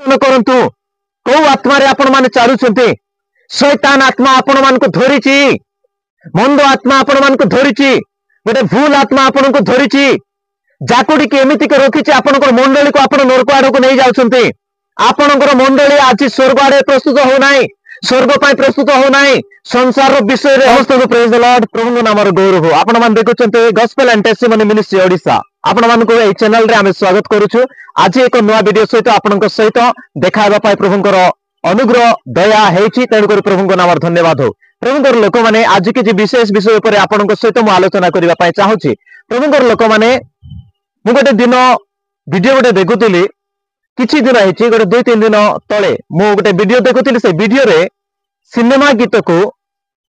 କରନ୍ତୁ କୋଉ ଆତ୍ମାରେ ଆପଣ ମାନେ ଚାଲୁଛନ୍ତି ଶୈତାନ ଆତ୍ମା ଆପଣ ମାନଙ୍କୁ ଧରିଛି ମନ୍ଦ ଆତ୍ମା ଆପଣ ମାନଙ୍କୁ ଧରିଛି ଗୋଟେ ଭୁଲ ଆତ୍ମା ଆପଣଙ୍କୁ ଧରିଛି ଯାକୁଡିକି ଏମିତିକି ରଖିଛି ଆପଣଙ୍କର ମଣ୍ଡଳୀକୁ ଆପଣ ନରକ ଆଡକୁ ନେଇ ଯାଉଛନ୍ତି ଆପଣଙ୍କର ମଣ୍ଡଳୀ ଆଜି ସ୍ୱର୍ଗ ଆଡେ ପ୍ରସ୍ତୁତ ହଉନାହିଁ ସ୍ୱର୍ଗ ପାଇଁ ପ୍ରସ୍ତୁତ ହଉନାହିଁ ସଂସାର ବିଷୟରେ ସମସ୍ତଙ୍କୁ ପ୍ରେଜ ଦ ଲର୍ଡ ପ୍ରଭୁଙ୍କ ନାମରେ ଗୌରବ ଆପଣ ମାନେ ଦେଖୁଛନ୍ତି ଗସ୍ପେଲ ଆଣ୍ଡ ଟେଷ୍ଟିମନି ମିନିଷ୍ଟ୍ରି ଓଡିଶା ଆପଣ ମାନଙ୍କୁ ଏହି ଚ୍ୟାନେଲ ରେ ଆମେ ସ୍ୱାଗତ କରୁଛୁ ଆଜି ଏକ ନୂଆ ଭିଡିଓ ସହିତ ଆପଣଙ୍କ ସହିତ ଦେଖା ହେବା ପାଇଁ ପ୍ରଭୁଙ୍କର ଅନୁଗ୍ରହ ଦୟା ହେଇଛି ତେଣୁକରି ପ୍ରଭୁଙ୍କ ନାମରେ ଧନ୍ୟବାଦ ହଉ ପ୍ରଭୁଙ୍କର ଲୋକମାନେ ଆଜି କିଛି ବିଶେଷ ବିଷୟ ଉପରେ ଆପଣଙ୍କ ସହିତ ମୁଁ ଆଲୋଚନା କରିବା ପାଇଁ ଚାହୁଁଛି ପ୍ରଭୁଙ୍କର ଲୋକମାନେ ମୁଁ ଗୋଟେ ଦିନ ଭିଡିଓ ଗୋଟେ ଦେଖୁଥିଲି କିଛି ଦିନ ହେଇଛି ଗୋଟେ 2-3 ଦିନ ତଳେ ମୁଁ ଗୋଟେ ଭିଡିଓ ଦେଖୁଥିଲି ସେ ଭିଡିଓରେ ସିନେମା ଗୀତକୁ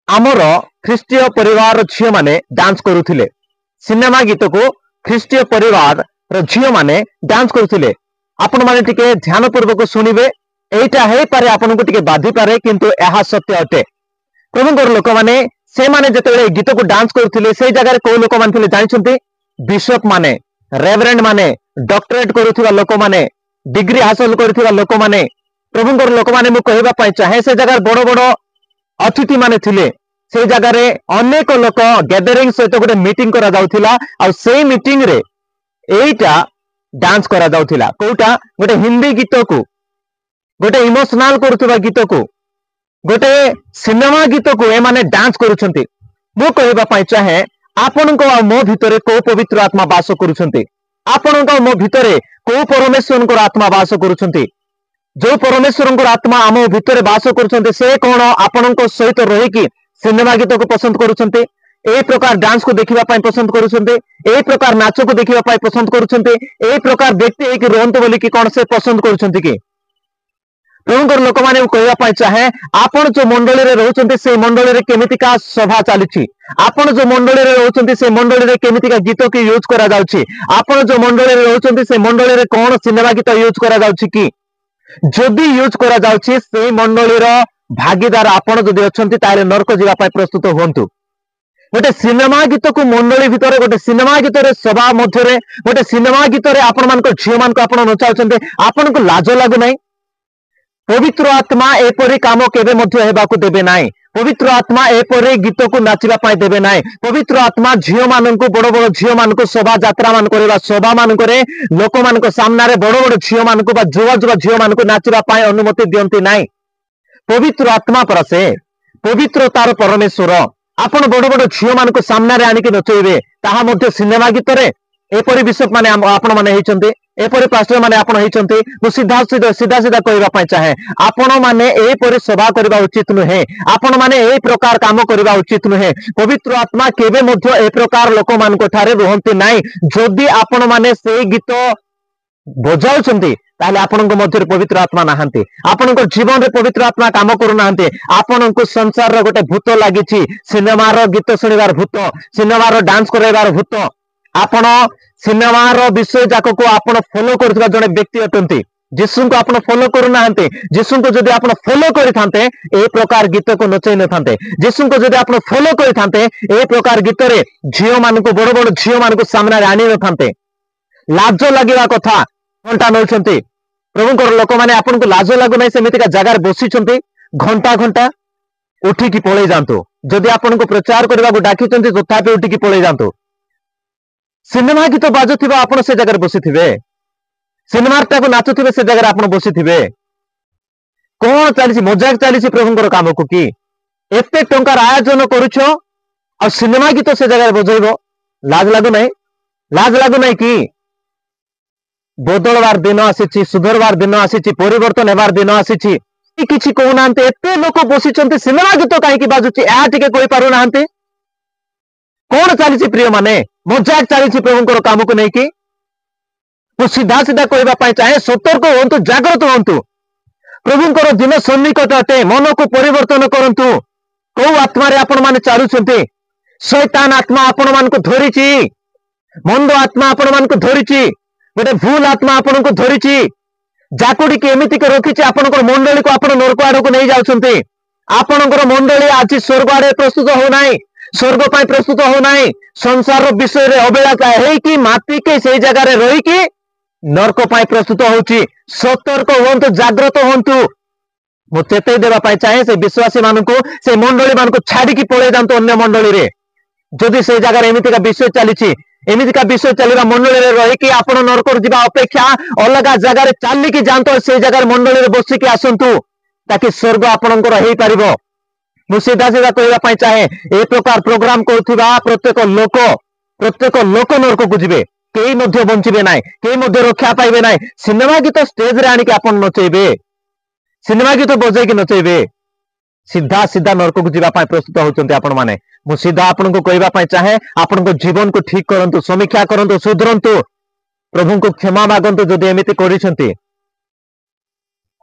ଆମର ଖ୍ରୀଷ୍ଟୀୟ ପରିବାର ଝିଅ ମାନେ ଡାନ୍ସ କରୁଥିଲେ ସିନେମା ଗୀତକୁ ଖ୍ରୀଷ୍ଟୀୟ ପରିବାର ଝିଅ ମାନେ ଡାନ୍ସ କରୁଥିଲେ ଆପଣ ମାନେ ଟିକେ ଧ୍ୟାନ ପୂର୍ବକ ଶୁଣିବେ ଏଇଟା ହେଇପାରେ ଆପଣଙ୍କୁ ଟିକେ ବାଧିପାରେ କିନ୍ତୁ ଏହା ସତ୍ୟ ଅଟେ ପ୍ରଭୁଙ୍କର ଲୋକମାନେ ସେମାନେ ଯେତେବେଳେ ଗୀତକୁ ଡାନ୍ସ କରୁଥିଲେ ସେଇ ଜାଗାରେ କୋଉ ଲୋକମାନେ ଥିଲେ ଜାଣିଛନ୍ତି ବିଶପ ମାନେ ରେଭରେଣ୍ଡ ମାନେ ଡକ୍ଟରେଟ କରୁଥିବା ଲୋକମାନେ डिग्री हासिल करथिबा लोक माने प्रभुଙ୍କର लोक माने मु कहबा पाई चाहे से जगह बड़ बड़ अतिथि माने थिले से जगह रे अनेक लोक गैदरिंग सहित गोटे मीटिंग करा जाउथिला आ सेही मीटिंग रे एइटा डांस करा जाउथिला कोटा गोटे हिंदी गीत को गोटे इमोशनल करथिबा गीत को गोटे सिनेमा गीत को ए माने डांस करूछंती मु कहबा पाई चाहे आपनको मो भितरे को पवित्र आत्मा वास करूछंती आपनको मो भितरे को परमेश्वर आत्मा वास करुछंती जो परमेश्वर आत्मा आम भितर वास करुछंती से कौन आपनको सहित रही सिनेमा गीत को पसंद करुछंती ए प्रकार डांस को देखिबा पाई पसंद करुछंती ए प्रकार नाच को देखिबा पाई पसंद करुछंती ए प्रकार व्यक्ति एक रहंत बोली कि कौन से पसंद करुछंती कि प्रभुଙ୍କର ଲୋକମାନେ କହିବା ପାଇଁ ଚାहे ଆପଣ जो मंडली रे रहउछंती से मंडली रे केमितिका सभा चालिछि आपण जो मंडली रे रहउछंती से मंडली रे केमितिका गीत की यूज करा जाउछि आपण जो मंडली रे रहउछंती से मंडली रे कोन सिनेमा गीत यूज करा जाउछि कि जदि यूज करा जाउछि से मंडली रो भागीदार आपण जदि अछंती ताले नरक जीवा पाई प्रस्तुत होंतु गोटे सिनेमा गीत को मंडली भितर गोटे सिनेमा गीत रे सभा मध्य रे गोटे सिनेमा गीत रे आपण मानको झियो मानको आपण नचाउछंती आपण को लाज लागु नै पवित्र आत्मा एपरी काम केबे मध्य हेबाकू देबे नाई पवित्र आत्मा एपरी गीत को नाचिबा पाई देबे नाई पवित्र आत्मा झियो माननकू बड़ बड़ झियो माननकू सभा यात्रा मान करबा सभा मान करे लोक मानक सामना रे बड़ बड़ झियो माननकू बा जुवा जुवा झियो माननकू नाचिबा पाई अनुमति दियंती नाई पवित्र आत्मा पर से पवित्रतार परमेश्वर आपण बड़ बड़ झियो माननकू सामना रे आनिके नचैबे ताहा मध्य सिनेमा गीत रे एपरी बिशप माने आपण माने हेचंती एपरी पास्टर माने आपण हेचंती मु सीधा सीधा कहबा पाई चाहे आपण माने एपरी सभा करबा उचित नुहे आपण माने ए प्रकार काम करबा उचित नुहे पवित्र आत्मा केबे मध्य ए प्रकार लोक मान को ठारे रहंती नाही जदि आपण माने सेही गीत बजाउछंती ताले आपनको मध्य पवित्र आत्मा नाहंती आपनको जीवन रे पवित्र आत्मा काम करू नाहंती आपनको संसार रो गोटे भूत लागिछि सिनेमा रो गीत सुनिबार भूत सिनेमा रो डांस करैबार भूत आपण सिनेमा रो विषय जाक को आपण फॉलो करथबा जने व्यक्ति अटंती जिसु को आपण फॉलो करू नाहंते जिसु को जदि आपण फॉलो करिथांते ए प्रकार गीत को नचै न थांते जिसु को जदि आपण फॉलो करिथांते ए प्रकार गीत रे झियो मान को बड़ बड़ झियो मान को सामना रे आनी न थांते लाज लागिबा कथा घंटा नौछंती प्रभुଙ୍କର लोक माने आपण को लाज लागु नै सेमितिका जगह रे बसिछंती घंटा घंटा उठी की पळे जांतो जदि आपण को प्रचार करबा को डाकिछंती तथापि उठी की पळे जांतो सिनेमा गीत बाजुथिबा आपण से जगह बसिथिबे सिनेमा टाको नाचुथिबे से जगह आपण बसिथिबे कोन चालिछि मजाक चालिछि प्रभुଙ୍କର काम को की एते टंकार आयोजन करूछो आ सिनेमा गीत से जगह बजैबो लाज लागु नै कि बदलवार दिन आसीछि सुधरवार दिन आसीछि परिवर्तन हेबार दिन आसीछि किछि कहउनांते एते लोक बसिचंती सिनेमा गीत काहे कि बाजुछि आ टिके कोइ पारु नाहंते कोन चालिछि प्रिय माने मजाक चालिछि प्रभुଙ୍କର काम को नै कि मु सीधा कहबा पाई चाहे सतर्क होंतु जागृत होंतु प्रभुଙ୍କର दिन सन्निकट अटे मन को परिवर्तन करंतु को आत्मा रे आपण माने चालुछंती शैतान आत्मा आपण मान को धरिछि मंद आत्मा आपण मान को धरिछि गोटे भूल आत्मा आपण को धरिछि जाकुडी के एमिति के रखिछि आपनकर मंडली को आपण नरक आडको नै जाउछंती आपनकर मंडली आज स्वर्ग आडे प्रस्तुत हो नाही स्वर्ग पाई प्रस्तुत हो नाही संसार विषय रे अबेला हेई कि माटी के सेही जगह रे रही कि नरक पाई प्रस्तुत होउची सतर्क हुंतु जागृत हुंतु मु चेतई देवा पाई चाहे से विश्वासी मानकु से मंडली मानकु छाड़ी की पळे जांतु अन्य मंडली रे जदि से जगह एमितिका विषय चलीची एमितिका विषय चलीबा मंडली रे रही कि आपण नरक जीवा अपेक्षा अलग जगह रे चाली की जांतो से जगह मंडली रे बसी की आसंतु ताकि स्वर्ग आपणकर हेई परिबो मु सीधा सीधा कहवा पाई चाहे ए प्रकार प्रोग्राम करुथिबा प्रत्येक लोक नरक को जिवे केही मध्य बंचिबे नाय केही मध्य रक्षा पाइबे नाय सिनेमा गीत स्टेज रे आनी के आपण नचेबे सिनेमा गीत बजे की नचेबे सीधा सीधा नरक को जीवा पाई प्रस्तुत होचंती आपण माने मु सीधा आपण को कहवा पाई चाहे आपण को जीवन को ठीक करंतु समीक्षा करंतु सुधरंतु प्रभु को क्षमा मागंतु जदि एमिति करिसंती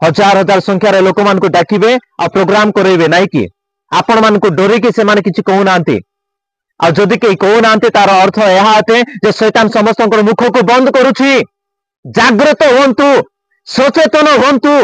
हजार हजार संख्यार लोक मान को डाकिबे आ प्रोग्राम करेबे नाइ कि आपण मान को डोरी कि से माने किछि कहू नांती आ जदि के कहू नांती तार अर्थ एहा अटे जे शैतान समस्त मुख को बंद करूछि जागृत हुंतु सचेतन हुंतु